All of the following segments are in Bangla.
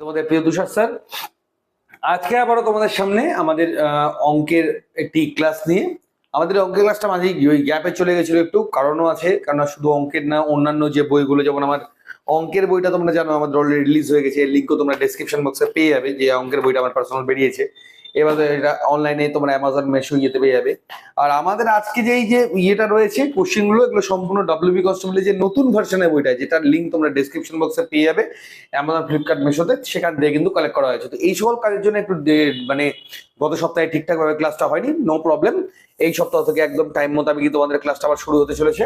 তোমাদের প্রিয় তুষার স্যার, আজকে আবারও তোমাদের সামনে আমাদের অঙ্কের একটি ক্লাস নিয়ে। আমাদের অঙ্কের ক্লাসটা মাঝে ওই গ্যাপে চলে গেছিল, একটু কারণও আছে। কারণ শুধু অঙ্কের না, অন্যান্য যে বইগুলো, যেমন আমার অঙ্কের বইটা তোমরা জানো আমাদের অলরেডি রিলিজ হয়ে গেছে, এর লিঙ্কও তোমরা ডেসক্রিপশন বক্সে পেয়ে যাবে। যে অঙ্কের বইটা আমার পার্সোনাল বেরিয়েছে, এবার এটা অনলাইনে তোমরা অ্যামাজন মেশো ইয়েতে পেয়ে যাবে। আর আমাদের আজকে যে এই যে ইয়েটা রয়েছে কোশ্চেন গুলো, এগুলো সম্পূর্ণ ডব্লিউবি কনস্টেবলের যে নতুন ভার্সনের বইটা, যেটার লিঙ্ক তোমরা ডেসক্রিপশন বক্সে পেয়ে যাবে অ্যামাজন, ফ্লিপকার্ট, মেশোতে, সেখান থেকে কিন্তু কালেক্ট করা হয়েছে। তো এই সকল কাজের জন্য একটু মানে গত সপ্তাহে ঠিকঠাক ভাবে ক্লাসটা হয়নি, নো প্রবলেম। এই সপ্তাহ থেকে একদম টাইম মোতাবেকই তোমাদের ক্লাসটা আবার শুরু হতে চলেছে।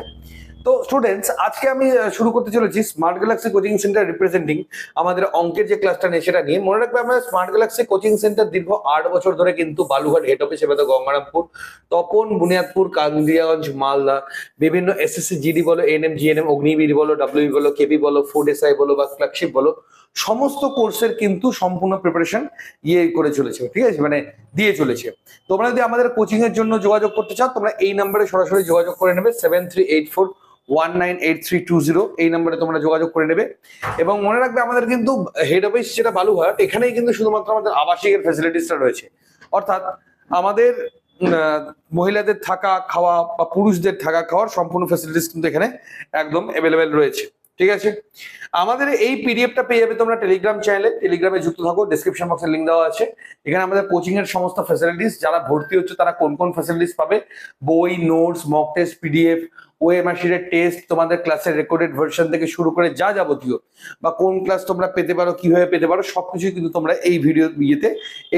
তো স্টুডেন্টস, আজকে আমি শুরু করতে চলেছি smart Galaxy coaching centre representing আমাদের অঙ্কের যে ক্লাসটা নিয়ে সেটা নিয়ে। মনে রাখবে, আমরা স্মার্ট গ্যালাক্সি কোচিং সেন্টার দীর্ঘ 8 বছর ধরে কিন্তু বালুঘাট হেড অফিস, এবার গঙ্গারামপুর, তপন, বুনিয়াদপুর, কান্দিয়াগঞ্জ, মালদা, বিভিন্ন এসএসসি জিডি বলো, এনএম, জিএনএম, অগ্নিবীর বলো, ডাব্লিউবি বলো, কেবি বলো, ফুড এসআই বলো বা ফ্ল্যাগশিপ বলো, সমস্ত কোর্সের কিন্তু সম্পূর্ণ প্রিপারেশন করে চলেছে, ঠিক আছে, মানে দিয়ে চলেছে। তোমরা যদি আমাদের কোচিং এর জন্য যোগাযোগ করতে চাও, তোমরা এই নাম্বারে সরাসরি যোগাযোগ করে নেবে, 7384198320, এই নাম্বারে তোমরা যোগাযোগ করে নেবে। এবং মনে রাখবে, আমাদের কিন্তু হেড অফিস যেটা বালুঘাট, এখানেই কিন্তু শুধুমাত্র আমাদের আবাসিকের ফ্যাসিলিটিসটা রয়েছে। অর্থাৎ আমাদের মহিলাদের থাকা খাওয়া বা পুরুষদের থাকা খাওয়ার সম্পূর্ণ ফ্যাসিলিটিস কিন্তু এখানে একদম অ্যাভেলেবেল রয়েছে, ঠিক আছে। আমাদের এই পিডিএফটা পেয়ে যাবে তোমরা টেলিগ্রাম চ্যানেলে, টেলিগ্রামে যুক্ত থাকো, ডেসক্রিপশন বক্সে লিঙ্ক দেওয়া আছে। এখানে আমাদের কোচিং এর সমস্ত ফ্যাসিলিটিস, যারা ভর্তি হচ্ছে তারা কোন কোন ফ্যাসিলিটিস পাবে, বই, নোটস, মক টেস্ট, পিডিএফ, ওএমআরসির টেস্ট, তোমাদের ক্লাসের রেকর্ডেড ভার্সন থেকে শুরু করে যা যাবতীয়, বা কোন ক্লাস তোমরা পেতে পারো, কিভাবে পেতে পারো, সবকিছুই কিন্তু তোমরা এই ভিডিও ইয়েতে,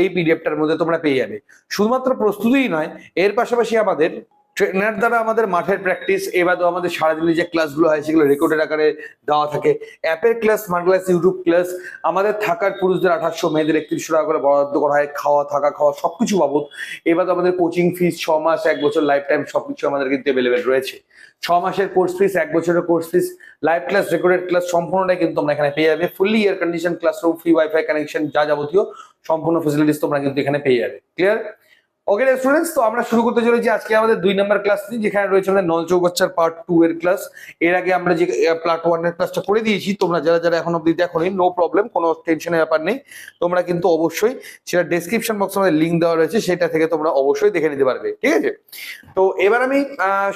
এই পিডিএফটার মধ্যে তোমরা পেয়ে যাবে। শুধুমাত্র প্রস্তুতিই নয়, এর পাশাপাশি আমাদের ট্রেনার দ্বারা আমাদের মাঠের প্র্যাকটিস, এবারেও আমাদের সারাদিনের যে ক্লাসগুলো হয় সেগুলো রেকর্ডেড আকারে দেওয়া থাকে। অ্যাপের class, smart class, YouTube class, আমাদের থাকার পুরুষদের 2800, মেয়েদের 3100 টাকা করে বরাদ্দ করা হয়, খাওয়া থাকা খাওয়া সবকিছু বাবদ। এবার আমাদের কোচিং ফিস 6 মাস, 1 বছর, লাইফ টাইম সবকিছু আমাদের কিন্তু অ্যাভেলেবেল রয়েছে। 6 মাসের কোর্স ফিস, 1 বছরের course fees, live class, recorded class সম্পূর্ণটাই কিন্তু তোমরা এখানে পেয়ে যাবে। Fully air condition classroom, free wifi connection, যা যাবতীয় সম্পূর্ণ ফ্যাসিলিটিস তোমরা কিন্তু এখানে পেয়ে যাবে। ক্লিয়ার? ওকে স্টুডেন্টস, তো আমরা শুরু করতে চলেছি আজকে আমাদের 2 নম্বর ক্লাস নিয়ে, যেখানে রয়েছে আমাদের নল চৌবাচ্চার পার্ট 2 এর ক্লাস। এর আগে আমরা যে পার্ট 1 এর ক্লাসটা করে দিয়েছি, তোমরা যারা যারা এখন অবধি দেখোনি, নো প্রবলেম, কোনো টেনশনের ব্যাপার নেই। তোমরা কিন্তু অবশ্যই সেটা ডেসক্রিপশন বক্সে আমাদের লিঙ্ক দেওয়া রয়েছে, সেটা থেকে তোমরা অবশ্যই দেখে নিতে পারবে, ঠিক আছে। তো এবার আমি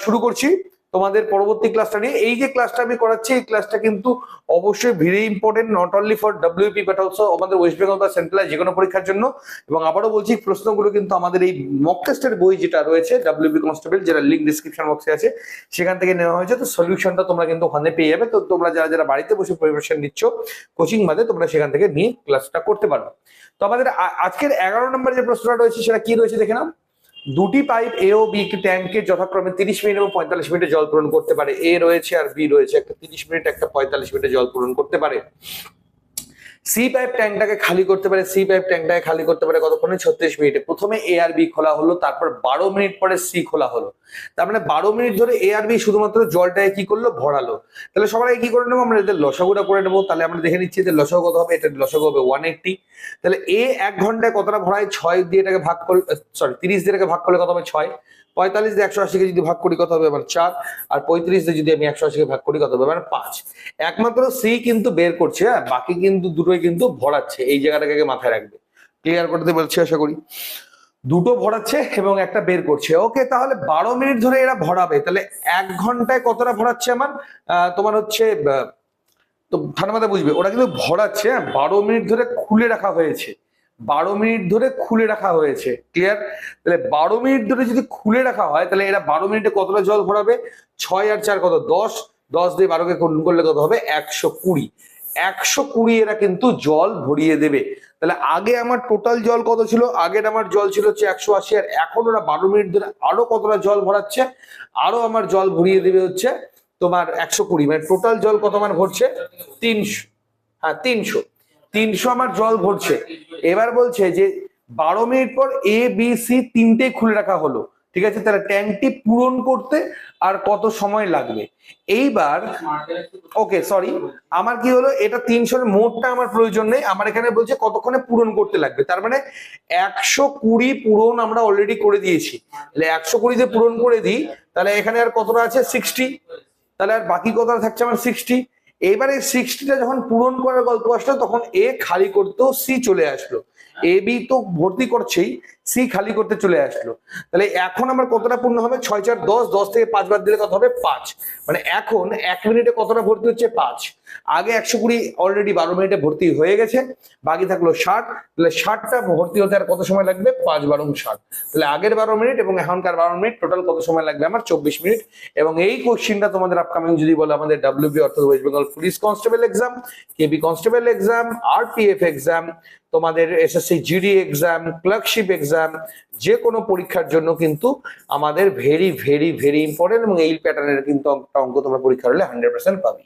শুরু করছি তোমাদের পরবর্তী ক্লাসটা নিয়ে। এই যে ক্লাসটা আমি করাচ্ছি, এই ক্লাসটা কিন্তু অবশ্যই very important, not only for WP but also আমাদের ওয়েস্ট বেঙ্গল বা সেন্ট্রাল যে কোনো পরীক্ষার জন্য। এবং আবারও বলছি, প্রশ্নগুলো কিন্তু আমাদের এই মক টেস্টের বই যেটা রয়েছে ডব্লিউবি কনস্টেবল, যেটা লিঙ্ক ডিসক্রিপশন বক্সে আছে, সেখান থেকে নেওয়া হয়েছে। তো সলিউশনটা তোমরা কিন্তু ওখানে পেয়ে যাবে। তো তোমরা যারা যারা বাড়িতে বসে প্রিপারেশন নিচ্ছ কোচিং বাদে, তোমরা সেখান থেকে নিয়ে ক্লাসটা করতে পারো। তো আমাদের আজকের 11 নম্বর যে প্রশ্নটা রয়েছে সেটা কি রয়েছে দেখে নাও। দুটি পাইপ এ ও বি ট্যাঙ্কে যথাক্রমে 30 মিনিট এবং 45 মিনিটে জল পূরণ করতে পারে। এ রয়েছে আর বি রয়েছে, একটা 30 মিনিট, একটা 45 মিনিটে জল পূরণ করতে পারে। সি পাইপ ট্যাঙ্কটাকে খালি করতে পারে, সি পাইপ ট্যাঙ্কটাকে খালি করতে পারে কতক্ষণে? 36 মিনিটে। প্রথমে এ আর বি খোলা হলো, তারপর 12 মিনিট পরে সি খোলা হলো। তার মানে 12 মিনিট ধরে এ আর বি শুধুমাত্র জলটাকে কি করলো? ভরালো। তাহলে সবার আগে কি করে নেবো? আমরা এদের লসাগুটা করে নেবো। তাহলে আমরা দেখে নিচ্ছি যে লসাগু কত হবে। এটা লসাগু হবে 180। তাহলে এ 1 ঘন্টায় কতটা ভরায়? 6 দিয়ে এটাকে ভাগ করলে, 30 দিয়ে এটাকে ভাগ করলে কত হবে? 6। 45 দিয়ে 180 কে যদি ভাগ করি কত হবে? আমার 4। আর 35 দিয়ে যদি আমি 180 কে ভাগ করি কত হবে? আমার 5। একমাত্র সি কিন্তু বের করছে, হ্যাঁ, বাকি কিন্তু দুটোই কিন্তু ভরাচ্ছে। এই জায়গাটাকে মাথায় রাখবে। ক্লিয়ার করতে বলছি আশা করি। দুটো ভরাচ্ছে এবং একটা বের করছে। ওকে, তাহলে 12 মিনিট ধরে এরা ভরাবে। তাহলে 1 ঘন্টায় কতটা ভরাচ্ছে আমার? তোমার হচ্ছে, তো ঠান্ডা বুঝবে, ওরা কিন্তু ভরাচ্ছে, 12 মিনিট ধরে খুলে রাখা হয়েছে। 12 মিনিট ধরে খুলে রাখা হয়েছে। ক্লিয়ার? তাহলে 12 মিনিট ধরে যদি খুলে রাখা হয়, তাহলে এরা 12 মিনিটে কতটা জল ভরাবে? 6 আর 4 কত? 10। 10 দিয়ে 12 কে গুণ করলে কত হবে? 120। 120 এরা কিন্তু জল ভরিয়ে দেবে। তাহলে আগে আমার টোটাল জল কত ছিল? আগের আমার জল ছিল হচ্ছে 180, আর এখন ওরা 12 মিনিট ধরে আরো কতটা জল ভরাচ্ছে? আরো আমার জল ভরিয়ে দেবে হচ্ছে তোমার 120। মানে টোটাল জল কত আমার ভরছে? 300। হ্যাঁ, 300। 300 আমার জল ভরছে। এবার বলছে যে 12 মিনিট পর এ বি সি তিনটে খুলে রাখা হলো, ঠিক আছে। তাহলে ট্যাঙ্কটি পূরণ করতে আর কত সময় লাগবে? এইবার ওকে, সরি, আমার কি হলো, এটা 300 মোটটা আমার প্রয়োজন নেই, আমার এখানে বলছে কতক্ষণে পূরণ করতে লাগবে। তার মানে 120 পূরণ আমরা অলরেডি করে দিয়েছি। তাহলে 120 দিয়ে পূরণ করে দিই, তাহলে এখানে আর কতটা আছে? 60। তাহলে আর বাকি কতটা থাকছে আমার? 60। এবারে 60টা যখন পূরণ করার গল্প আসলো তখন এ খালি করতেও সি চলে আসলো, এ বি তো ভর্তি করছেই, সি খালি করতে চলে আসলো। তাহলে এখন আমার কতটা পূর্ণ হবে? 6 4 10, 10 থেকে 5 বাদ দিলে কত হবে? 5। মানে এখন 1 মিনিটে কতটা ভর্তি হচ্ছে? 5। আগে 120 অলরেডি 12 মিনিটে ভর্তি হয়ে গেছে, বাকি থাকলো 60। তাহলে 60টা ভর্তি হতে আর কত সময় লাগবে? 5 12 60। তাহলে আগের 12 মিনিট এবং এখনকার 12 মিনিট টোটাল কত সময় লাগবে? আমার 24 মিনিট। এবং এই কোশ্চেনটা তোমাদের আপকামিং যদি বলো আমাদের ডব্লিউবি অর্থাৎ West Bengal police constable exam, KB constable exam, RPF exam, তোমাদের SSC GD exam, clerkship exam, যে কোনো পরীক্ষার জন্য কিন্তু আমাদের ভেরি ভেরি ভেরি ইম্পর্টেন্ট। এবং এই প্যাটার্নের কিন্তু অঙ্ক তোমরা পরীক্ষা হলে 100% পাবে।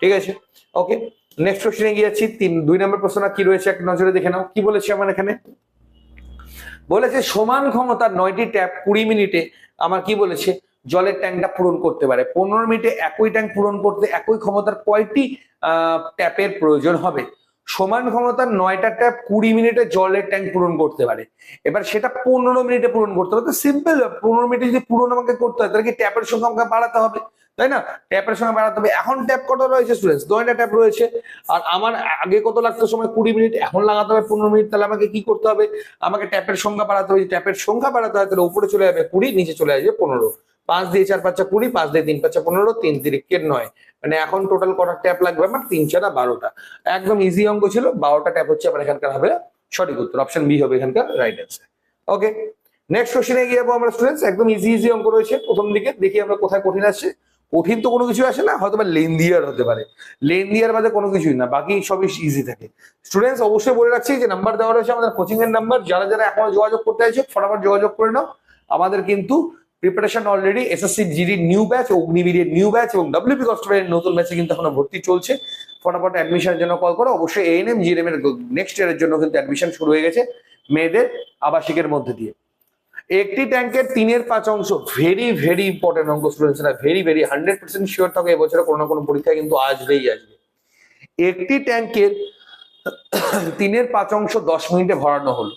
ঠিক আছে, ওকে। নেক্সট কোশ্চেনে গিয়ে যাচ্ছি। 2 নম্বর প্রশ্ন কি রয়েছে এক নজরে দেখে নাও। কি বলেছে আমার এখানে? বলেছে সমান ক্ষমতার 9টি ট্যাপ 20 মিনিটে আমার কি বলেছে জলের ট্যাঙ্কটা পূরণ করতে পারে। 15 মিনিটে একই ট্যাঙ্ক পূরণ করতে একই ক্ষমতার কয়টি ট্যাপের প্রয়োজন হবে? সমান ক্ষমতার 9টা ট্যাপ 20 মিনিটে জলের ট্যাঙ্ক পূরণ করতে পারে। এবার সেটা 15 মিনিটে পূরণ করতে হবে। তো সিম্পল, 15 মিনিটে যদি পূরণ আমাকে করতে হয় তাহলে কি ট্যাপের সংখ্যা আমাকে বাড়াতে হবে, তাই না? ট্যাপের সংখ্যা বাড়াতে হবে। এখন ট্যাপ কত রয়েছে স্টুডেন্টস? 9টা ট্যাপ রয়েছে। আর আমার আগে কত লাগতো সময়? 20 মিনিট, এখন লাগাতে হবে 15 মিনিট। তাহলে আমাকে কি করতে হবে? আমাকে ট্যাপের সংখ্যা বাড়াতে হবে। ট্যাপের সংখ্যা বাড়াতে হয় তাহলে উপরে চলে যাবে 20, নিচে চলে আসবে 15। 5 দিয়ে 4 5 20, 5 দিয়ে 3 5 15, 3 3 9। মানে এখন টোটাল কটা ট্যাপ লাগবে আমার? 3 4 12টা। একদম ইজি অঙ্ক ছিল। 12টা ট্যাপ হচ্ছে আমার এখানকার হবে সঠিক উত্তর। অপশন বি হবে এখানকার রাইট অ্যান্সার। ওকে, নেক্সট কোশ্চেনে গিয়ে যাবো আমরা স্টুডেন্টস। একদম ইজি ইজি অঙ্ক রয়েছে প্রথম দিকে। দেখি আমরা কোথায় কঠিন আসছে। কঠিন তো কোনো কিছু আসে না, হয়তো বা লেন্দিয়ার হতে পারে। লেন্দিয়ার বাদে কোনো কিছুই না, বাকি সবই ইজি থাকে। স্টুডেন্টস অবশ্যই বলে রাখছি যে নাম্বার দেওয়া রয়েছে আমাদের কোচিং এর নাম্বার। যারা যারা এখনো যোগাযোগ করতে চাইছো ফটাফট যোগাযোগ করে নাও। আমাদের কিন্তু preparation already SSC GD new batch, অগ্নিবীরের নিউ ব্যাচ এবং ডব্লিউপি কনস্টেবলের নতুন ব্যাচে কিন্তু এখনো ভর্তি চলছে। ফটাফট অ্যাডমিশনের জন্য কল করো। অবশ্যই এএনএম জিএনএম এর নেক্সট ইয়ারের জন্য কিন্তু অ্যাডমিশন শুরু হয়ে গেছে মেয়েদের আবাসিকের মধ্যে দিয়ে। একটি ট্যাঙ্কের 3/5 অংশ, ভেরি ভেরি ইম্পর্টেন্ট অঙ্ক স্টুডেন্টসরা, ভেরি ভেরি 100% শিওর থাকো এবছরে কোনো না কোনো পরীক্ষায় কিন্তু আসবেই আসবে। একটি ট্যাঙ্কের 3/5 অংশ 10 মিনিটে ভরানো হলো,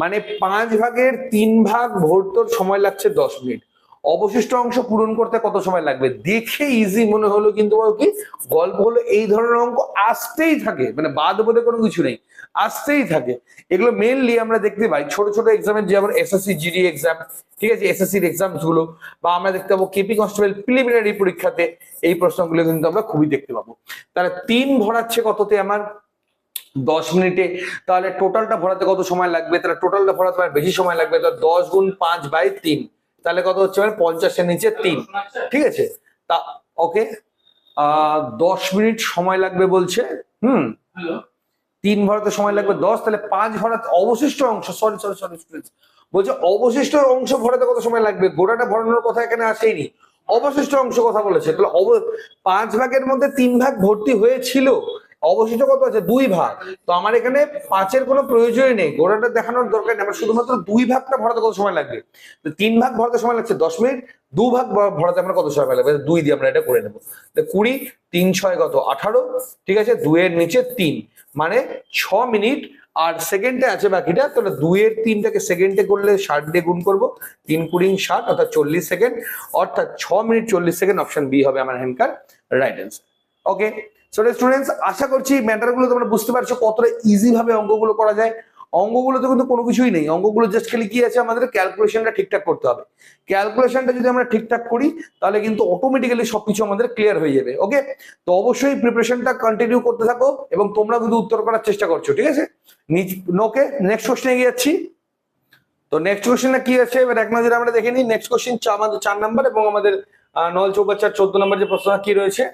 মানে 5 ভাগের 3 ভাগ ভরতর সময় লাগছে 10 মিনিট। অবশিষ্ট অংশ পূরণ করতে কত সময় লাগবে? দেখে ইজি মনে হলো, কিন্তু কি গল্প হলো এই ধরনের অঙ্ক আসতেই থাকে, মানে বাদ বলে কোনো কিছু নেই, আসতেই থাকে। এগুলো মেইনলি আমরা দেখতে পাই ছোট ছোট এক্সামের, যেমন এসএসসি জিডি এক্সাম, ঠিক আছে, এসএসসির এক্সামস গুলো, বা আমরা দেখতে পাবো কেপি কনস্টেবল প্রিলিমিনারি পরীক্ষাতে এই প্রশ্নগুলো কিন্তু আমরা খুবই দেখতে পাবো। তাহলে 3 ভরাচ্ছে কততে? আমার 10 মিনিটে। তাহলে টোটালটা ভরাতে কত সময় লাগবে? তাহলে টোটালটা ভরাতে আমার বেশি সময় লাগবে। তাহলে 10 গুণ 5/3, তাহলে কত হচ্ছে? 50 এর নিচে 3। ঠিক আছে, তা ওকে, 10 মিনিট সময় লাগবে বলছে। 3 ভরাতে সময় লাগবে 10, তাহলে 5 ভরাতে অবশিষ্ট অংশ, সরি স্টুডেন্টস, বলছে অবশিষ্ট অংশ ভরাতে কত সময় লাগবে? গোটাটা ভরানোর কথা এখানে আসেনি, অবশিষ্ট অংশ কথা বলেছে। তাহলে 5 ভাগের মধ্যে 3 ভাগ ভর্তি হয়েছিল, অবশিষ্ট কত আছে? 2 ভাগ। তো আমার এখানে 5-এর কোনো প্রয়োজনই নেই, গোটাটা দেখানোর দরকার নেই, আমার শুধুমাত্র 2 ভাগটা ভরাতে কত সময় লাগবে? তো 3 ভাগ ভরাতে সময় লাগছে 10 মিনিট, 2 ভাগ ভরাতে আমরা কত সময় লাগবে? 2 দিয়ে আমরা এটা করে নেবো। 20, 3 6 কত? 18, ঠিক আছে, 2 এর নিচে 3, মানে 6 মিনিট। আর সেকেন্ডে আছে বাকিটা, তাহলে 2 এর 3টাকে সেকেন্ডে করলে 60 দিয়ে গুণ করবো, 3 20 60, অর্থাৎ 40 সেকেন্ড, অর্থাৎ 6 মিনিট 40 সেকেন্ড। অপশন বি হবে আমার এখানকার রাইট অ্যান্সার। ওকে, সো স্টুডেন্টস আশা করছি ম্যাটারগুলো তোমরা বুঝতে পারছো কতটা ইজি ভাবে অঙ্কগুলো করা যায়। অঙ্কগুলো তো কিন্তু কোনো কিছুই নেই, অঙ্কগুলো জাস্ট খালি কি আছে, আমাদের ক্যালকুলেশনটা ঠিকঠাক করতে হবে। ক্যালকুলেশনটা যদি আমরা ঠিকঠাক করি তাহলে কিন্তু অটোমেটিক্যালি সবকিছু আমাদের ক্লিয়ার হয়ে যাবে। ওকে, তো অবশ্যই প্রিপারেশনটা কন্টিনিউ করতে থাকো এবং তোমরা কিন্তু উত্তর করার চেষ্টা করছো, ঠিক আছে। ওকে, নেক্সট কোশ্চেনে গিয়ে যাচ্ছি। তো নেক্সট কোশ্চেনে কি আছে এবার এক নজরে আমরা দেখে নিই। নেক্সট কোশ্চেন আমাদের 4 নম্বর এবং আমাদের নল চৌবাচ্চার 14 নম্বর যে প্রশ্ন কি রয়েছে।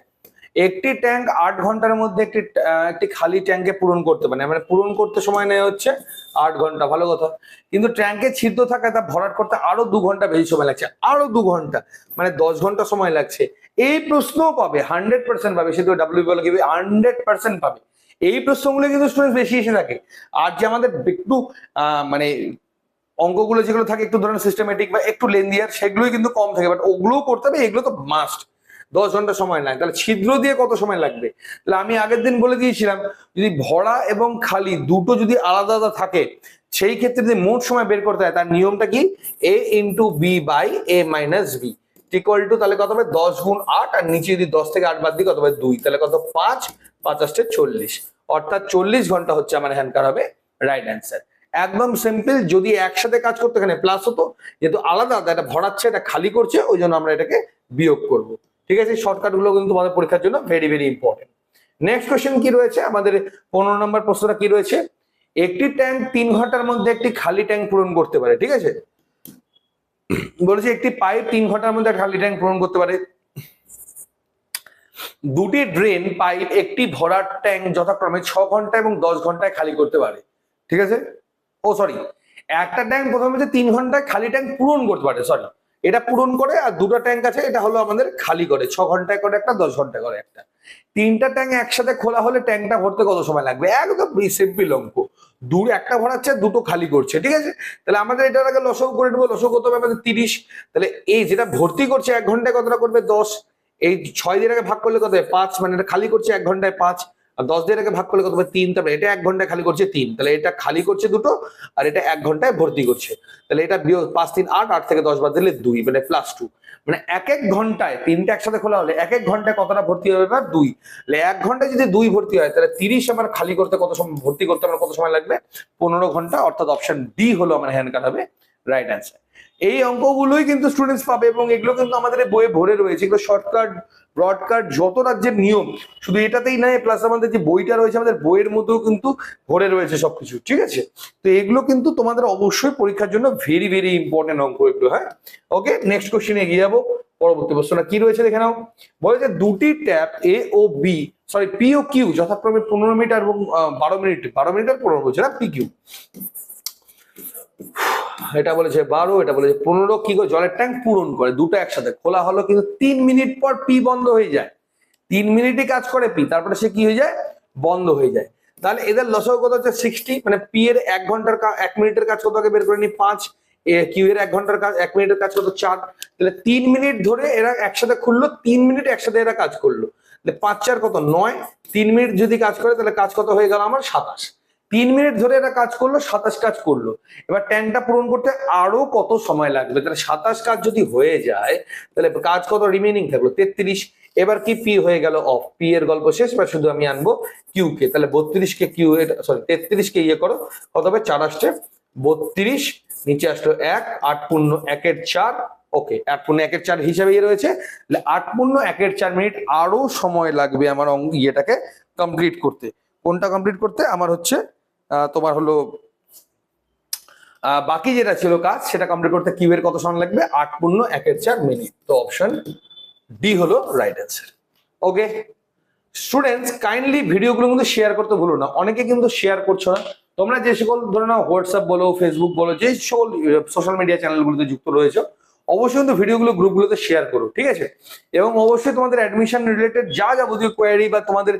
একটি ট্যাঙ্ক 8 ঘন্টার মধ্যে একটি খালি ট্যাঙ্কে পূরণ করতে পারে, মানে পূরণ করতে সময় নেওয়া হচ্ছে 8 ঘন্টা, ভালো কথা। কিন্তু ট্যাঙ্কে ছিদ্র থাকায় তা ভরাট করতে আরো 2 ঘন্টা বেশি সময় লাগছে, আরো 2 ঘন্টা, মানে 10 ঘন্টা সময় লাগছে। এই প্রশ্নও পাবে, 100% পাবে, সে তো ডাব্লিউ বলে 100% পাবে। এই প্রশ্নগুলো কিন্তু স্টুডেন্ট বেশি এসে থাকে। আর যে আমাদের একটু মানে অঙ্কগুলো যেগুলো থাকে একটু ধরেন সিস্টেমেটিক বা একটু লেন্দিয়ার, সেগুলোই কিন্তু কম থাকে, বাট ওগুলোও করতে হবে, এগুলো তো মাস্ট। 10 ঘন্টা সময় নাই, তাহলে ছিদ্র দিয়ে কত সময় লাগবে? তাহলে আমি আগের দিন বলে দিয়েছিলাম, যদি ভরা এবং খালি দুটো যদি আলাদা আলাদা থাকে, সেই ক্ষেত্রে যদি মোট সময় বের করতে হয় তার নিয়মটা কি? a × b/a - b, equal to তাহলে কত হবে 10 গুণ 8, আর নিচে যদি 10 থেকে 8 বাদ দিই কত হবে 2, তাহলে কত 5, 5 × 40, অর্থাৎ 40 ঘন্টা হচ্ছে আমার হ্যান্ডকার হবে রাইট অ্যান্সার। একদম সিম্পল। যদি একসাথে কাজ করতে এখানে প্লাস হতো, যেহেতু আলাদা আলাদা, এটা ভরাচ্ছে এটা খালি করছে, ওই জন্য আমরা এটাকে বিয়োগ করব। ঠিক আছে, শর্টকাট গুলো কিন্তু আমাদের পরীক্ষার জন্য very very important. Next question কি রয়েছে আমাদের 15 নম্বর প্রশ্নটা কি রয়েছে, একটি ট্যাঙ্ক 3 ঘন্টার মধ্যে একটি খালি ট্যাঙ্ক পূরণ করতে পারে। ঠিক আছে, বলেছে একটি পাইপ 3 ঘন্টার মধ্যে খালি ট্যাঙ্ক পূরণ করতে পারে। দুটি ড্রেন পাইপ একটি ভরাট ট্যাঙ্ক যথাক্রমে 6 ঘন্টা এবং 10 ঘন্টায় খালি করতে পারে। ঠিক আছে, ও সরি, একটা ট্যাঙ্ক প্রথমে হচ্ছে 3 ঘন্টায় খালি ট্যাঙ্ক পূরণ করতে পারে, সরি, এটা পূরণ করে, আর দুটো ট্যাঙ্ক আছে এটা হলো আমাদের খালি করে, 6 ঘন্টায় করে একটা, 10 ঘন্টায় করে একটা। 3টা ট্যাঙ্ক একসাথে খোলা হলে ট্যাঙ্কটা ভরতে কত সময় লাগবে? একদম সিম্পল অঙ্ক, দূর একটা ভরাচ্ছে দুটো খালি করছে। ঠিক আছে, তাহলে আমাদের এটার আগে লসাগু করে নেবো। লসাগু কত হবে আমাদের 30, তাহলে এই যেটা ভর্তি করছে 1 ঘন্টায় কতটা করবে 10, এই 6 দিয়ে ভাগ করলে কত হয় 5, মানে এটা খালি করছে 1 ঘন্টায় 5, আর 10 দিয়ে ভাগ করলে কত হবে 3, তারপরে এটা 1 ঘন্টায় খালি করছে 3, তাহলে এটা খালি করছে দুটো আর এটা 1 ঘন্টায় ভর্তি করছে। তাহলে এটা 5 3 8, 8 থেকে 10 বাদ দিলে 2, মানে +2, মানে এক এক ঘন্টায় 3টা একসাথে খোলা হলে এক এক ঘন্টায় কতটা ভর্তি হবে না 2, তাহলে 1 ঘন্টায় যদি 2 ভর্তি হয় তাহলে 30 আমার খালি করতে কত সময়, ভর্তি করতে আমার কত সময় লাগবে? 15 ঘন্টা, অর্থাৎ অপশন ডি হলো আমার হ্যান্ডকাট হবে রাইট অ্যান্সার। এই অঙ্কগুলোই কিন্তু স্টুডেন্টস পাবে এবং এগুলো কিন্তু আমাদের বইয়ে ভরে রয়েছে। এগুলো শর্টকাট ব্রডকাট যত রাজ্যের নিয়ম, শুধু এটাতেই নয়, প্লাস আমাদের যে বইটা রয়েছে আমাদের বইয়ের মধ্যেও কিন্তু ভরে রয়েছে সবকিছু। ঠিক আছে, তো এগুলো কিন্তু তোমাদের অবশ্যই পরীক্ষার জন্য ভেরি ভেরি ইম্পর্টেন্ট অঙ্ক এগুলো। হ্যাঁ, ওকে, নেক্সট কোশ্চেনে এগিয়ে যাবো। পরবর্তী প্রশ্নটা কি রয়েছে দেখে নাও। বলেছে দুটি ট্যাপ এ ও B, sorry P O Q যথাক্রমে 15 মিটার এবং 12 মিনিট, 12 মিনিট আর 15 বলছে না, পি কিউ, এটা বলেছে 12, এটা বলেছে 15, কি করে জলের ট্যাঙ্ক পূরণ করে? দুটো একসাথে খোলা হলো, কিন্তু 3 মিনিট পর পি বন্ধ হয়ে যায়। 3 মিনিটই কাজ করে পি, তারপরে সে কি হয়ে যায়? বন্ধ হয়ে যায়। তাহলে এদের লসাগু কত হচ্ছে 60, মানে পি এর 1 ঘন্টার 1 মিনিটের কাজ কত আগে বের করে নি 5, কিউ এর 1 ঘন্টার কাজ 1 মিনিটের কাজ কত 4, তাহলে 3 মিনিট ধরে এরা একসাথে খুললো, 3 মিনিট একসাথে এরা কাজ করলো, তাহলে 5 4 কত 9, 3 মিনিট যদি কাজ করে তাহলে কাজ কত হয়ে গেল আমার 27। 3 মিনিট ধরে এরা কাজ করলো, 27 কাজ করলো। এবার ট্যাঙ্কটা পূরণ করতে আরো কত সময় লাগবে? তাহলে 27 কাজ যদি হয়ে যায় তাহলে কাজ কত রিমেইনিং থাকলো 33। এবার কি পি হয়ে গেল অফ, পি এর গল্প শেষ, এবার শুধু আমি আনবো কিউ কে। তাহলে 32 কে কিউ, সরি 33 কে ইয়ে করো, কত হবে 4 আসছে 32, নিচে আসলো 1, 8 পূর্ণ 1 এর 4, ওকে 8 পূর্ণ 1 এর 4 হিসাবে ইয়ে রয়েছে। তাহলে 8 পূর্ণ 1 এর 4 মিনিট আরো সময় লাগবে আমার ইয়েটাকে কমপ্লিট করতে। কোনটা কমপ্লিট করতে? আমার হচ্ছে তোমার হলো বাকি যেটা ছিল কাজ সেটা কমপ্লিট করতে কিউ এর কত সময় লাগবে? 8 পূর্ণ 1 এর 4 মিনিট। তো অপশন ডি হলো right answer. Okay students, kindly ভিডিওগুলো কিন্তু শেয়ার করতে ভুলো না। অনেকে কিন্তু শেয়ার করছো না। তোমরা যে সকল ধরে নাও হোয়াটসঅ্যাপ বলো, ফেসবুক বলো, যে সকল সোশ্যাল মিডিয়া চ্যানেলগুলোতে যুক্ত রয়েছে, অবশ্যই কিন্তু ভিডিওগুলো গ্রুপগুলোতে শেয়ার করো। ঠিক আছে, এবং অবশ্যই তোমাদের অ্যাডমিশন রিলেটেড যা যাবতীয় কোয়ারি বা তোমাদের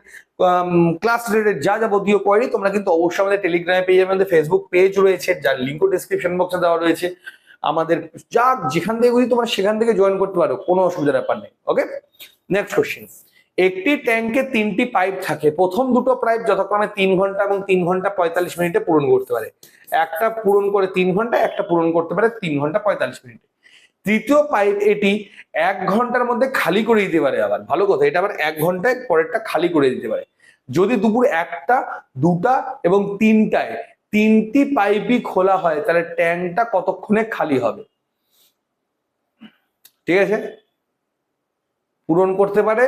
ক্লাস রিলেটেড যা যাবতীয় কোয়ারি তোমরা কিন্তু অবশ্যই আমাদের টেলিগ্রামে পেয়ে যাবে। আমাদের ফেসবুক পেজ রয়েছে যার লিঙ্কও ডেসক্রিপশন বক্সে দেওয়া রয়েছে। আমাদের যা যেখান থেকে বুঝি তোমরা সেখান থেকে জয়েন করতে পারো, কোনো অসুবিধার ব্যাপার নেই। ওকে, নেক্সট কোশ্চেন। একটি ট্যাঙ্কে 3টি পাইপ থাকে, প্রথম দুটো পাইপ যথাক্রমে 3 ঘন্টা এবং 3 ঘন্টা 45 মিনিটে পূরণ করতে পারে। একটা পূরণ করে 3 ঘন্টা, একটা পূরণ করতে পারে 3 ঘন্টা 45 মিনিটে। তৃতীয় পাইপ এটি 1 ঘন্টার মধ্যে খালি করে দিতে পারে। আবার ভালো কথা, এটা আবার 1 ঘন্টায় পরেরটা খালি করে দিতে পারে। যদি দুপুর 1টা 2টা এবং 3টায় 3টি পাইপই খোলা হয় তাহলে ট্যাঙ্কটা কতক্ষণে খালি হবে? ঠিক আছে, পূরণ করতে পারে,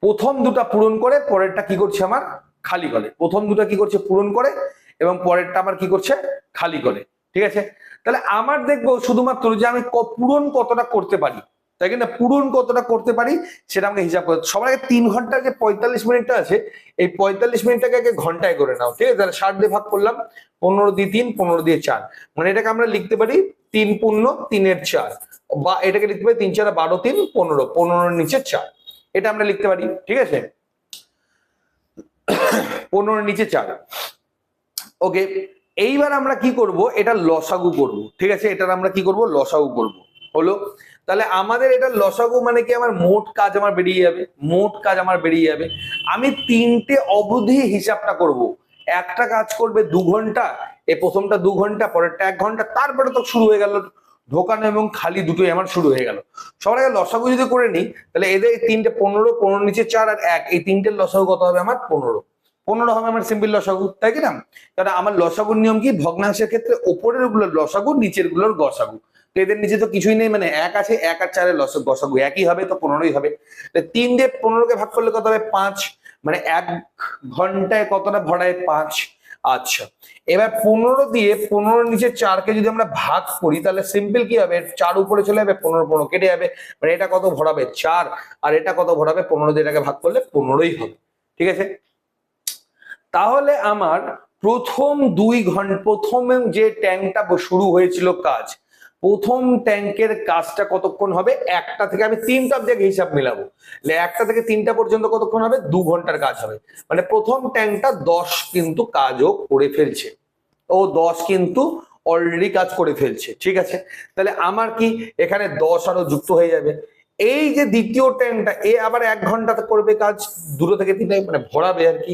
প্রথম দুটা পূরণ করে পরেরটা কি করছে আমার খালি করে। প্রথম দুটা কি করছে? পূরণ করে, এবং পরেরটা আমার কি করছে? খালি করে। ঠিক আছে, তাহলে আমার দেখবো শুধুমাত্র যে আমি পূরণ কতটা করতে পারি, তাই কিনা পূরণ কতটা করতে পারি সেটা আমাকে হিসাব করতে। সবার আগে 3 ঘন্টার যে 45 মিনিটটা আছে, এই 45 মিনিটটাকে আগে ঘন্টায় করে নাও। ঠিক আছে, তাহলে 60 দিয়ে ভাগ করলাম, 15 দিয়ে 3, 15 দিয়ে 4, মানে এটাকে আমরা লিখতে পারি 3 পূর্ণ 3 এর 4, বা এটাকে লিখতে পারি 3 4 12 3 15, 15 এর নিচে 4, এটা আমরা লিখতে পারি। ঠিক আছে, 15 এর নিচে 4। ওকে, এইবার আমরা কি করব? এটা লসাগু করব। ঠিক আছে, এটার আমরা কি করব? লসাগু করব। হলো, তাহলে আমাদের এটা লসাগু মানে কি? আমার মোট কাজ আমার বেরিয়ে যাবে, মোট কাজ আমার বেরিয়ে যাবে। আমি 3টে অবধি হিসাবটা করব। একটা কাজ করবে 2 ঘন্টা, এই প্রথমটা 2 ঘন্টা, পরেরটা 1 ঘন্টা, তারপরে তো শুরু হয়ে গেল ঢোকানো এবং খালি দুটোই আমার শুরু হয়ে গেল। সবার আগে লসাগু যদি করে নিই, তাহলে এদের তিনটে 15, 15 নিচে 4 আর 1, এই তিনটের লসাগু কত হবে আমার? 15। 15 হবে আমার সিম্পল লসাগু, তাই কি না? কারণ আমার লসাগুর নিয়ম কি, ভগ্নাংশের ক্ষেত্রে ওপরের গুলোর লসাগু, নিচের গুলোর গসাগু। তো এদের নিচে তো কিছুই নেই, মানে 1 আছে, 1 আর 4 এর গসাগু একই হবে, তো 15ই হবে। 3 দিয়ে 15কে ভাগ করলে কত হবে? 5। মানে 1 ঘন্টায় কতটা ভরায়? 5। আচ্ছা, এবার 15 দিয়ে 15 নিচে 4কে যদি আমরা ভাগ করি, তাহলে সিম্পল কি হবে? 4 উপরে চলে যাবে, 15 15 কেটে যাবে। মানে এটা কত ভরাবে? 4, আর এটা কত ভরাবে? 15 দিয়ে এটাকে ভাগ করলে 15ই হবে। ঠিক আছে, তাহলে আমার প্রথম 2 ঘন্টা, প্রথম যে ট্যাঙ্কটা শুরু হয়েছিল কাজ, প্রথম ট্যাঙ্কের কাজটা কতক্ষণ হবে? 1টা থেকে, আমি 3টা অবধি হিসাব মিলাবো, 1টা থেকে 3টা পর্যন্ত কতক্ষণ হবে? 2 ঘন্টার কাজ হবে। মানে প্রথম ট্যাঙ্কটা 10 কিন্তু কাজও করে ফেলছে, ও 10 কিন্তু অলরেডি কাজ করে ফেলছে। ঠিক আছে, তাহলে আমার কি এখানে 10 আরো যুক্ত হয়ে যাবে। এই যে দ্বিতীয় ট্যাঙ্কটা, এ আবার 1 ঘন্টা করবে কাজ, 2 থেকে 3টে, মানে ভরাবে আর কি,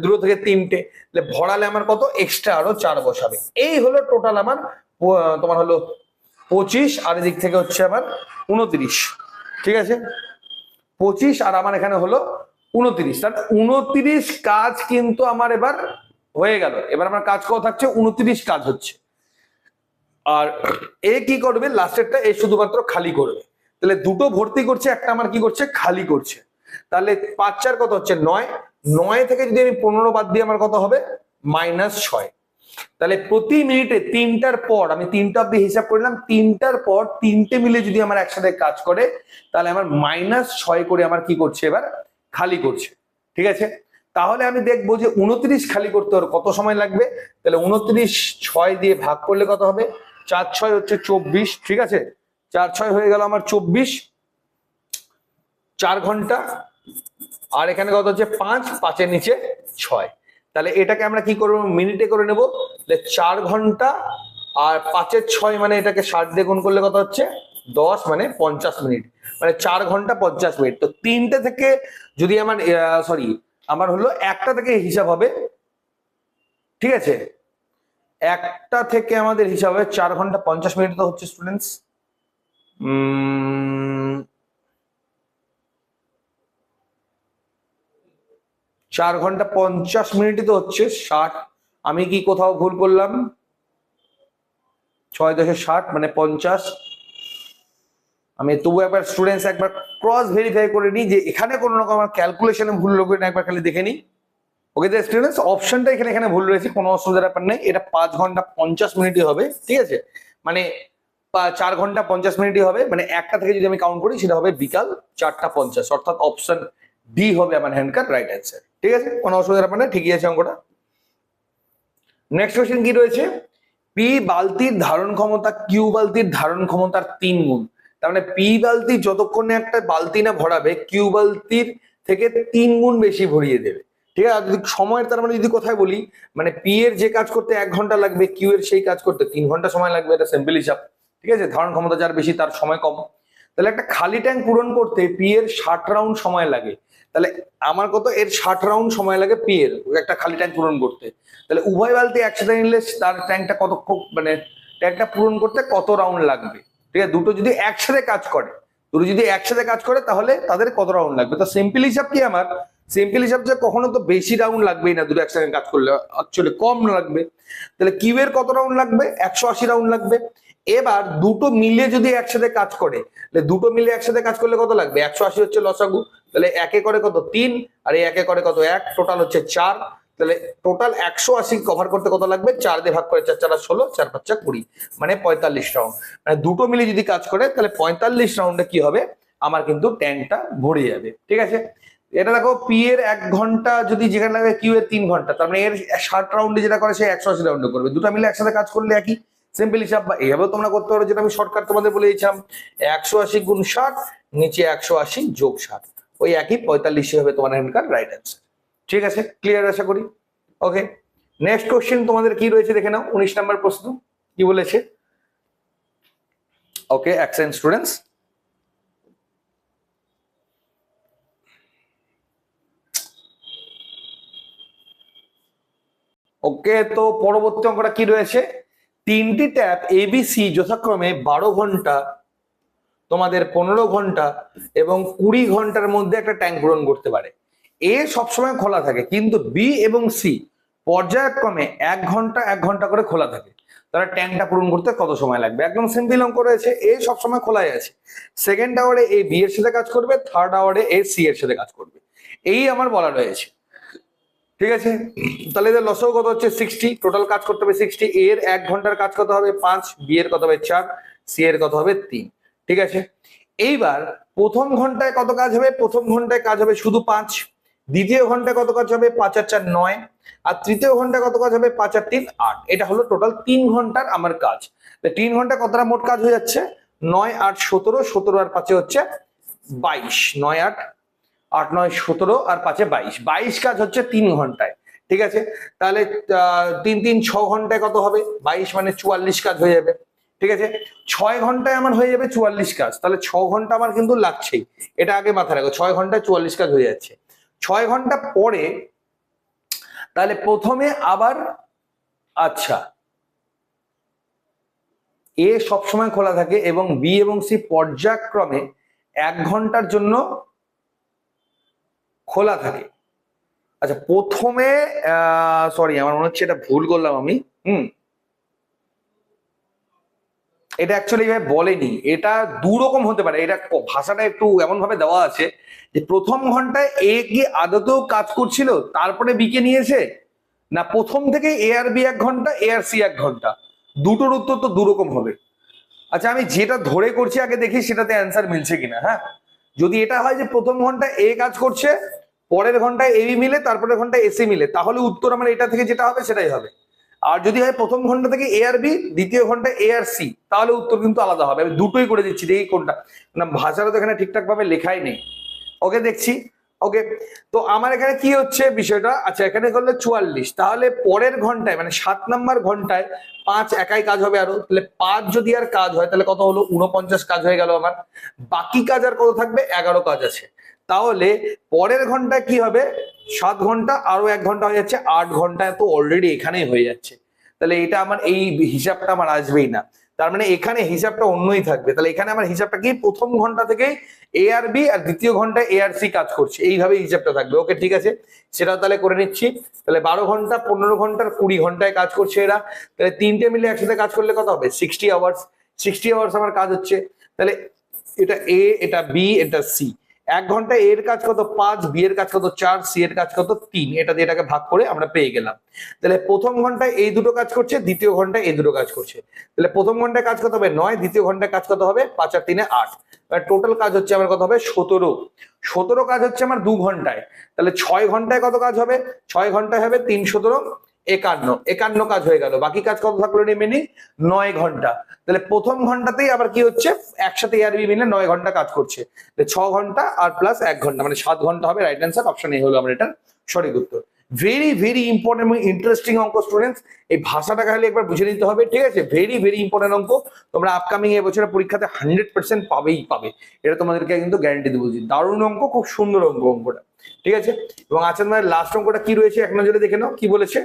2 থেকে 3টে, ভরালে আমার কত? এক্সট্রা আরো 4 বসাবে। এই হলো টোটাল আমার তোমার হলো 25, আর এদিক থেকে হচ্ছে আমার 29। ঠিক আছে, 25 আর আমার এখানে হলো 29, তার 29 কাজ কিন্তু আমার এবার হয়ে গেল। এবার আমার কাজ কত থাকছে? 29 কাজ হচ্ছে। আর এ কি করবে? লাস্টেরটা এ শুধুমাত্র খালি করবে। তাহলে দুটো ভর্তি করছে, একটা আমার কি করছে? খালি করছে। তাহলে 5 4 কত হচ্ছে? 9। 9 থেকে যদি আমি 15 বাদ দিই, আমার কত হবে? -6। তাহলে প্রতি মিনিটে 3টার পর, আমি 3টা অব্দি হিসাব করলাম, 3টার পর 3টে মিলে যদি আমার একসাথে কাজ করে, তাহলে আমার -6 করে আমার কি করছে? এবার খালি করছে। ঠিক আছে, তাহলে আমি দেখবো যে 29 খালি করতে ওর কত সময় লাগবে। তাহলে 29 6 দিয়ে ভাগ করলে কত হবে? 4 6 হচ্ছে 24। ঠিক আছে, 4 6 হয়ে গেল আমার 24, 4 ঘন্টা। আর এখানে কত হচ্ছে? 5, 5-এর নিচে 6। তাহলে এটাকে আমরা কি করবো? মিনিটে করে নেবো। 4 ঘন্টা আর 5-এর 6, মানে এটাকে 60 দিয়ে গুণ করলে কত হচ্ছে? 10, মানে 50 মিনিট। মানে 4 ঘন্টা 50 মিনিট। তো 3টে থেকে যদি আমার সরি, আমার হলো 1টা থেকে হিসাব হবে। ঠিক আছে, 1টা থেকে আমাদের হিসাব হবে 4 ঘন্টা 50 মিনিট। তো হচ্ছে স্টুডেন্টস 4 ঘন্টা 50 মিনিটই তো হচ্ছে 60। আমি কি কোথাও ভুল করলাম? 6 × 10 = 60, মানে 50। আমি তবু একবার স্টুডেন্টস একবার ক্রস ভেরিফাই করে নিই যে এখানে কোনো রকম আমার ক্যালকুলেশনে ভুল লোক না, একবার খালি দেখে নিই। ওকে দ্য স্টুডেন্টস, অপশনটা এখানে ভুল রয়েছে, কোনো অসুবিধার ব্যাপার নেই। এটা 5 ঘন্টা 50 মিনিটই হবে। ঠিক আছে, মানে 4 ঘন্টা 50 মিনিটই হবে। মানে 1টা থেকে যদি আমি কাউন্ট করি, সেটা হবে বিকাল 4টা 50, অর্থাৎ অপশন ডি হবে আমার হ্যান্ডকার রাইট অ্যান্সার। ঠিক আছে, কোনো অসুবিধার ব্যাপার নেই, ঠিকই আছে অঙ্কটা। নেক্সট কোয়েশ্চেন কি রয়েছে? পি বালতির ধারণ ক্ষমতা কিউ বালতির ধারণ ক্ষমতার 3 গুণ। তার মানে পি বালতি যতক্ষণ না একটা বালতি না ভরাবে, কিউ বালতির থেকে 3 গুণ বেশি ভরিয়ে দেবে। ঠিক আছে, আর যদি সময়ের, তার মানে যদি কোথায় বলি, মানে পি এর যে কাজ করতে 1 ঘন্টা লাগবে, কিউ এর সেই কাজ করতে 3 ঘন্টা সময় লাগবে। এটা সিম্পল হিসাব। ঠিক আছে, ধারণ ক্ষমতা যার বেশি তার সময় কম। তাহলে একটা খালি ট্যাঙ্ক পূরণ করতে পি এর 60 রাউন্ড সময় লাগে। তাহলে আমার কত? এর 60 রাউন্ড সময় লাগে পি এর একটা খালি ট্যাঙ্ক পূরণ করতে। তাহলে উভয় বালতি একসাথে নিলে তার ট্যাঙ্কটা কত, মানে ট্যাঙ্কটা পূরণ করতে কত রাউন্ড লাগবে? ঠিক আছে, দুটো যদি একসাথে কাজ করে, তাহলে তাদের কত রাউন্ড লাগবে? তো সিম্পল হিসাব কি আমার? সিম্পল হিসাব যে কখনো তো বেশি রাউন্ড লাগবেই না, দুটো একসাথে কাজ করলে অ্যাকচুয়ালি কম লাগবে। তাহলে কিউ এর কত রাউন্ড লাগবে? 180 রাউন্ড লাগবে। এবার দুটো মিলে যদি একসাথে কাজ করে, দুটো মিলে একসাথে কাজ করলে কত লাগবে? 180 হচ্ছে লসাগু। তাহলে 1 করে কত? 3, আর এই 1 করে কত? 1, টোটাল হচ্ছে 4। তাহলে টোটাল 180 কভার করতে কত লাগবে? 4 দিয়ে ভাগ করে 4 4 16, 4 5 20, মানে 45 রাউন্ড। মানে দুটো মিলে যদি কাজ করে, তাহলে 45 রাউন্ডে কি হবে? আমার কিন্তু ট্যাঙ্কটা ভরে যাবে। ঠিক আছে, এটা দেখো, পি এর 1 ঘন্টা যদি যেখানে লাগে, কিউ এর 3 ঘন্টা, তার মানে এর 60 রাউন্ডে যেটা করে, সে 180 রাউন্ডে করবে। দুটো মিলে একসাথে কাজ করলে একই সিম্পল হিসাব। বা এইভাবেও তোমরা করতে পারো, যেটা আমি শর্টকাট তোমাদের বলে দিয়েছিলাম, 180 গুণ 60, নিচে 180 যোগ 60, ওই একই 45 হবে তোমার এখানকার রাইট অ্যান্সার। ঠিক আছে, ক্লিয়ার আশা করি। ওকে, নেক্সট কোশ্চেন তোমাদের কি রয়েছে দেখে নাও। 19 নম্বর প্রশ্ন কি বলেছে? ওকে, এক্সেলেন্ট স্টুডেন্টস। ওকে, তো পরবর্তী অঙ্কটা কি রয়েছে? তিনটি ট্যাপ এবিসি যথাক্রমে 12 ঘন্টা, তোমাদের 15 ঘন্টা এবং 20 ঘন্টার মধ্যে একটা ট্যাঙ্ক পূরণ করতে পারে। এ সবসময় খোলা থাকে, কিন্তু বি এবং সি পর্যায়ক্রমে 1 ঘন্টা করে খোলা থাকে। তারা ট্যাঙ্কটা পূরণ করতে কত সময় লাগবে? একদম সিম্পল অঙ্ক রয়েছে। এ সবসময় খোলাই আছে, সেকেন্ড আওয়ারে এ বি এর সাথে কাজ করবে, থার্ড আওয়ারে এ সি এর সাথে কাজ করবে, এই আমার বলা রয়েছে। ঠিক আছে, তাহলে এদের লসও কত হচ্ছে 60, টোটাল কাজ করতে হবে 60। এর 1 ঘন্টার কাজ কত হবে 5, বি এর কত হবে 4, সি এর কত হবে 3। ঠিক আছে, এইবার প্রথম ঘন্টায় কত কাজ হবে? প্রথম ঘন্টায় কাজ হবে শুধু 5, দ্বিতীয় ঘন্টায় কত কাজ হবে 5 আর 4 9, আর তৃতীয় ঘন্টায় কত কাজ হবে 5 আর 3 8। এটা হলো টোটাল 3 ঘন্টার আমার কাজ। 3 ঘন্টায় কতটা মোট কাজ হয়ে যাচ্ছে? 9 8 17, 17 আর 5 হচ্ছে 22, 9 8 8 9 17 আর 5 22, 22 কাজ হচ্ছে 3 ঘন্টায়। ঠিক আছে, তাহলে 3 3 6 ঘন্টায় কত হবে? 22 মানে 44 কাজ হয়ে যাবে। ঠিক আছে, 6 ঘন্টায় আমার হয়ে যাবে 44 কাজ, তাহলে 6 ঘন্টা আমার কিন্তু লাগছেই, এটা আগে মাথায় রাখো। 6 ঘন্টায় 44 কাজ হয়ে যাচ্ছে। 6 ঘন্টা পরে তাহলে প্রথমে আবার, আচ্ছা, এ সবসময় খোলা থাকে এবং বি এবং সি পর্যায়ক্রমে 1 ঘন্টার জন্য খোলা থাকে। আচ্ছা, প্রথমে সরি, আমার মনে হচ্ছে এটা ভুল করলাম আমি। এটা অ্যাকচুয়ালি বলেনি, এটা দু রকম হতে পারে। এটা ভাষাটা একটু এমন ভাবে দেওয়া আছে যে প্রথম ঘন্টায় এ কি আদতেও কাজ করছিল তারপরে বি কে নিয়েছে, না প্রথম থেকে এ আর বি 1 ঘন্টা, এ আর সি 1 ঘন্টা, দুটোর উত্তর তো দু রকম হবে। আচ্ছা, আমি যেটা ধরে করছি আগে দেখি সেটাতে অ্যান্সার মিলছে কিনা। হ্যাঁ, যদি এটা হয় যে প্রথম ঘন্টায় এ কাজ করছে, পরের ঘন্টায় এবি মিলে, তারপরের ঘন্টায় এসি মিলে, তাহলে উত্তর আমার এটা থেকে যেটা হবে সেটাই হবে। আর যদি হয় প্রথম ঘন্টা থেকে এ আর বি, দ্বিতীয় ঘন্টায় এ আর সি, তাহলে উত্তর কিন্তু আলাদা হবে। আমি দুটোই করে দিচ্ছি, দেখি কোনটা, না ভাষাটা তো এখানে ঠিকঠাক ভাবে লেখাই নেই। ওকে, দেখছি। ওকে, তো আমার এখানে কি হচ্ছে বিষয়টা, আচ্ছা এখানে করলে 44, তাহলে পরের ঘন্টায় মানে 7 নম্বর ঘন্টায় 5 একাই কাজ হবে আরো, তাহলে 5 যদি আর কাজ হয় তাহলে কত হলো? 49 কাজ হয়ে গেল আমার। বাকি কাজ আর কত থাকবে? 11 কাজ আছে। তাহলে পরের ঘন্টায় কি হবে? 7 ঘন্টা আরো 1 ঘন্টা হয়ে যাচ্ছে 8 ঘন্টায়, তো অলরেডি এখানেই হয়ে যাচ্ছে। তাহলে এটা আমার এই হিসাবটা আমার আসবেই না, তার মানে এখানে হিসাবটা অন্যই থাকবে। তাহলে এখানে আমার হিসাবটা কি? প্রথম ঘন্টা থেকে এ আর বি আর দ্বিতীয় ঘন্টায় এ আর সি কাজ করছে, এইভাবে হিসাবটা থাকবে। ওকে, ঠিক আছে, সেটা তাহলে করে নিচ্ছি। তাহলে 12 ঘন্টা, 15 ঘন্টার 20 ঘন্টায় কাজ করছে এরা। তাহলে তিনটে মিলে একসাথে কাজ করলে কত হবে? 60 আওয়ার্স। 60 আওয়ার্স আমার কাজ হচ্ছে। তাহলে এটা এ, এটা বি, এটা সি। 1 ঘন্টায় এর কাজ কত? 5, বি এর কাজ কত? 4, সি এর কাজ কত? 3। এটা দিয়ে এটাকে ভাগ করে আমরা পেয়ে গেলাম। তাহলে প্রথম ঘন্টায় এই দুটো কাজ করছে, দ্বিতীয় ঘন্টায় এই দুটো কাজ করছে। তাহলে প্রথম ঘন্টায় কাজ কত হবে? 9, দ্বিতীয় ঘন্টায় কাজ কত হবে? 5 আর 3 8। টোটাল কাজ হচ্ছে আমার কত হবে? 17। 17 কাজ হচ্ছে আমার 2 ঘন্টায়। তাহলে 6 ঘন্টায় কত কাজ হবে? 6 ঘন্টায় হবে 3 17 51, 51 কাজ হয়ে গেল। বাকি কাজ কত থাকলো রিমেনিং? 9 ঘন্টা। তাহলে প্রথম ঘন্টাতেই আবার কি হচ্ছে? একসাথে এ আর বি মিলে 9 ঘন্টা কাজ করছে। 6 ঘন্টা আর প্লাস 1 ঘন্টা মানে 7 ঘন্টা হবে। রাইট অ্যান্সার অপশন এ হলো আমার এটা সঠিক উত্তর। ভেরি ভেরি ইম্পর্টেন্ট এবং ইন্টারেস্টিং অঙ্ক স্টুডেন্টস। এই ভাষাটা খালি একবার বুঝে নিতে হবে, ঠিক আছে? ভেরি ভেরি ইম্পর্টেন্ট অঙ্ক। তোমরা আপকামিং এবছরের পরীক্ষাতে 100% পাবেই পাবে, এটা তোমাদেরকে কিন্তু গ্যারান্টি দিয়ে বলছি। দারুণ অঙ্ক, খুব সুন্দর অঙ্কটা, ঠিক আছে? এবং আচ্ছা, তোমাদের লাস্ট অঙ্কটা কি রয়েছে এক নজরে দেখে নাও। কি বলেছে?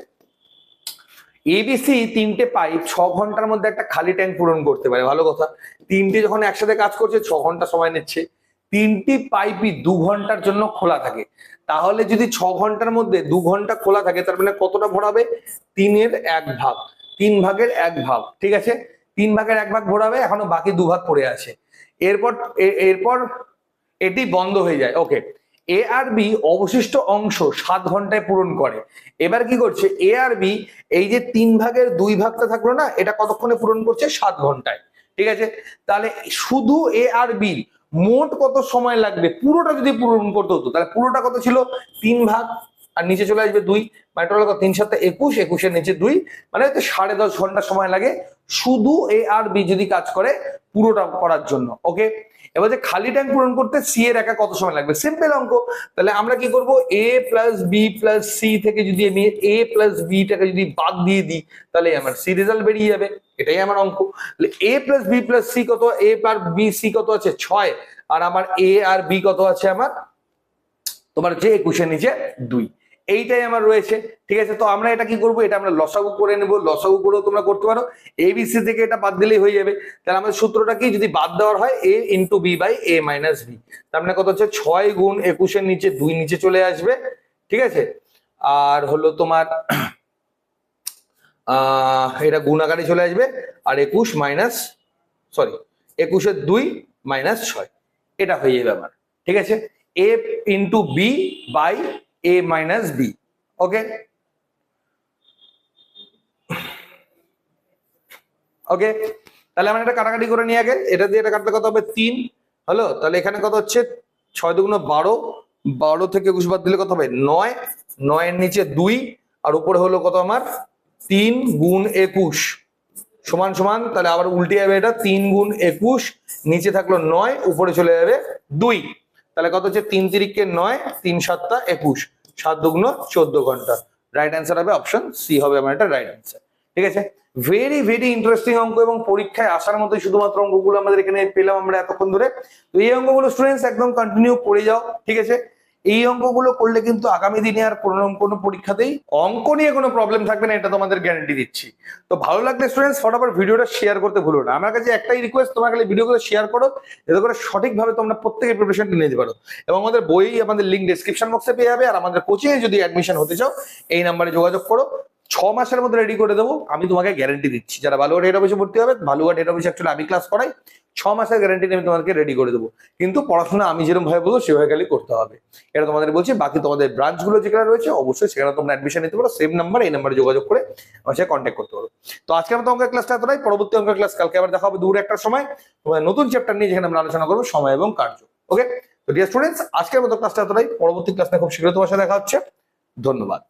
এবিসি 3টে পাইপ 6 ঘন্টার মধ্যে একটা খালি ট্যাঙ্ক পূরণ করতে পারে। ভালো কথা, 3টে যখন একসাথে কাজ করছে 6 ঘন্টা সময় নিচ্ছে। 3টি পাইপই 2 ঘন্টার জন্য খোলা থাকে। তাহলে যদি 6 ঘন্টার মধ্যে 2 ঘন্টা খোলা থাকে, তার মানে কতটা ভরাবে? 3 এর 1 ভাগ, 3 ভাগের 1 ভাগ। ঠিক আছে, 3 ভাগের 1 ভাগ ভরাবে, এখনো বাকি 2 ভাগ পড়ে আছে। এরপর এরপর এটি বন্ধ হয়ে যায়। ওকে, এ আর বি অবশিষ্ট অংশ 7 ঘন্টায় পূরণ করে। এবার কি করছে এ আর বি? এই যে 3 ভাগের 2 ভাগটা থাকলো না, এটা কতক্ষণে পূরণ করছে? 7 ঘন্টায়। ঠিক আছে, তাহলে শুধু এ আর বি মোট কত সময় লাগবে পুরোটা যদি পূরণ করতে হতো? তাহলে পুরোটা কত ছিল? 3 ভাগ, আর নিচে চলে আসবে 2, মানে টোটাল 3 7 21, 21 এর নিচে 2, মানে 10.5 ঘন্টা সময় লাগে শুধু এ আর বি যদি কাজ করে পুরোটা করার জন্য। ওকে, এবার যে খালি ট্যাঙ্ক পূরণ করতে সি এর একা কত সময় লাগবে? সিম্পল অঙ্ক। তাহলে আমরা কি করব? এ প্লাস বি প্লাস সি থেকে যদি আমি এ প্লাস বি টাকে যদি বাদ দিয়ে দিই, তাহলে আমার সি রেজাল্ট বেরিয়ে যাবে। এটাই আমার অঙ্ক। তাহলে এ প্লাস বি প্লাস সি কত? এ আর বি সি কত আছে? 6, আর আমার এ আর বি কত আছে? আমার তোমার যে 21 এর নিচে 2। এইটাই আমার রয়েছে। ঠিক আছে, তো আমরা এটা কি করবো, এটা আমরা লসাগু করে নেবো, লসাগু করেও তোমরা করতে পারো, এবিসি থেকে এটা বাদ দিলেই হয়ে যাবে। তাহলে আমাদের সূত্রটা কি, যদি বাদ দেওয়ার হয় a into B by a minus B, তার মানে কত হচ্ছে 6 গুণ 21 নিচে 2 নিচে চলে আসবে। ঠিক আছে, আর হলো তোমার এটা গুণ আকারে চলে আসবে, আর 21 মাইনাস 21-এর 2 মাইনাস 6, এটা হয়ে যাবে আমার। ঠিক আছে, a into B by a minus B. Okay okay, তাহলে আমরা এটা কাটাকাটি করে নিয়ে আগে, এটা দিয়ে এটা কাটলে কত হবে 3 হলো। তাহলে এখানে কত হচ্ছে 6 দুগুণ 12, 12 থেকে 21 বাদ দিলে কত হবে 9, 9 এর নিচে 2, আর উপরে হলো কত আমার 3 গুণ 21 সমান সমান, তাহলে আবার উল্টে যাবে, এটা 3 গুণ 21 নিচে থাকলো 9, উপরে চলে যাবে 2, তাহলে কত হচ্ছে 3 তিরিকে 9, 3 7 21, 7 দুগুণ 14 ঘন্টা। রাইট অ্যান্সার হবে অপশন সি, হবে আমার এটা রাইট অ্যান্সার। ঠিক আছে, ভেরি ভেরি ইন্টারেস্টিং অঙ্ক, এবং পরীক্ষায় আসার মতোই শুধুমাত্র অঙ্কগুলো আমাদের এখানে পেলাম আমরা এতক্ষণ ধরে। তো এই অঙ্কগুলো স্টুডেন্টস একদম কন্টিনিউ করে যাও। ঠিক আছে, এই অঙ্কগুলো করলে কিন্তু আগামী দিনে আর কোনো পরীক্ষাতেই অঙ্ক নিয়ে কোনো প্রবলেম থাকবে না, এটা তোমাদের গ্যারান্টি দিচ্ছি। তো ভালো লাগলে স্টুডেন্টস ফটাফট ভিডিওটা শেয়ার করতে ভুলো না। আমার কাছে একটাই রিকোয়েস্ট, তোমরা খালি ভিডিওগুলো শেয়ার করো, যাতে করে সঠিকভাবে তোমরা প্রত্যেকের প্রিপারেশনটা নিতে পারো। এবং আমাদের বই আমাদের লিঙ্ক ডেসক্রিপশন বক্সে পেয়ে যাবে, আর আমাদের কোচিং এ যদি অ্যাডমিশন হতে চাও এই নাম্বারে যোগাযোগ করো, 6 মাসের মধ্যে রেডি করে দেবো, আমি তোমাকে গ্যারান্টি দিচ্ছি। যারা বালুঘাট হেড অফিসে ভর্তি হবে, বালুঘাট হেড অফিসে অ্যাকচুয়ালি আমি ক্লাস করাই, 6 মাসের গ্যারান্টি আমি তোমাকে রেডি করে দেবো। কিন্তু পড়াশোনা আমি যেরকম ভাবে বলবো সেভাবে খালি করতে হবে, এটা তোমাদের বলছি। বাকি তোমাদের ব্রাঞ্চগুলো যেখানে রয়েছে অবশ্যই সেখানে তোমরা অ্যাডমিশন নিতে পারো, সেম নাম্বার, এই নাম্বারে যোগাযোগ করে আমার সাথে কন্ট্যাক্ট করতে পারো। তো আজকে আমরা অঙ্কের ক্লাসটা এতটাই, পরবর্তী অঙ্কের ক্লাস কালকে আবার দেখা হবে দুপুরে 1টার সময়, তোমাদের নতুন চ্যাপ্টার নিয়ে, যেখানে আমরা আলোচনা করবো সময় এবং কার্য। ওকে, তো ডিয়ার স্টুডেন্টস আজকের মতো ক্লাসটা এতটাই, পরবর্তী ক্লাসটা খুব শীঘ্রই তোমার সাথে দেখা হচ্ছে। ধন্যবাদ।